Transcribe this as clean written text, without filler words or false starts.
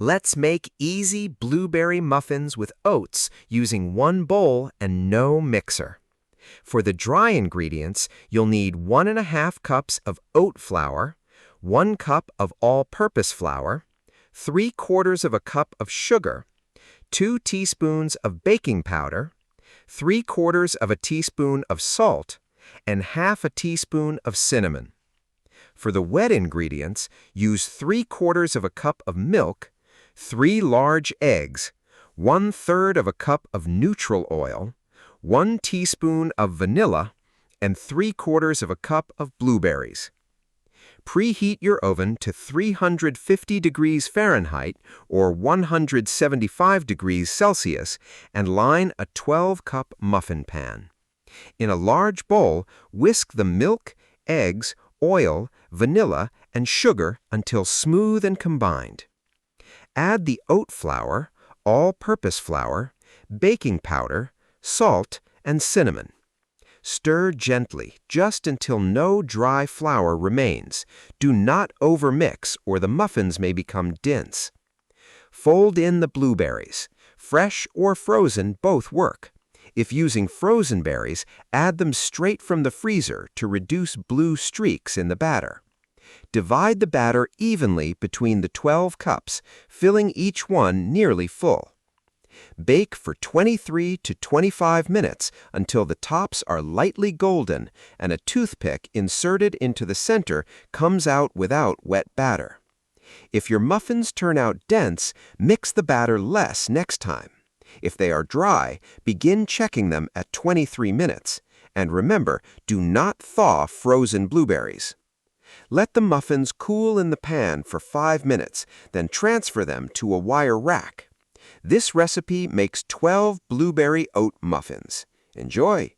Let's make easy blueberry muffins with oats using one bowl and no mixer. For the dry ingredients, you'll need 1½ cups of oat flour, 1 cup of all-purpose flour, 3/4 of a cup of sugar, 2 teaspoons of baking powder, 3/4 of a teaspoon of salt, and ½ a teaspoon of cinnamon. For the wet ingredients, use 3/4 of a cup of milk, 3 large eggs, 1/3 of a cup of neutral oil, 1 teaspoon of vanilla, and 3/4 of a cup of blueberries. Preheat your oven to 350 degrees Fahrenheit or 175 degrees Celsius and line a 12-cup muffin pan. In a large bowl, whisk the milk, eggs, oil, vanilla, and sugar until smooth and combined. Add the oat flour, all-purpose flour, baking powder, salt, and cinnamon. Stir gently, just until no dry flour remains. Do not overmix or the muffins may become dense. Fold in the blueberries. Fresh or frozen, both work. If using frozen berries, add them straight from the freezer to reduce blue streaks in the batter. Divide the batter evenly between the 12 cups, filling each one nearly full. Bake for 23 to 25 minutes until the tops are lightly golden and a toothpick inserted into the center comes out without wet batter. If your muffins turn out dense, mix the batter less next time. If they are dry, begin checking them at 23 minutes. And remember, do not thaw frozen blueberries. Let the muffins cool in the pan for 5 minutes, then transfer them to a wire rack. This recipe makes 12 blueberry oat muffins. Enjoy!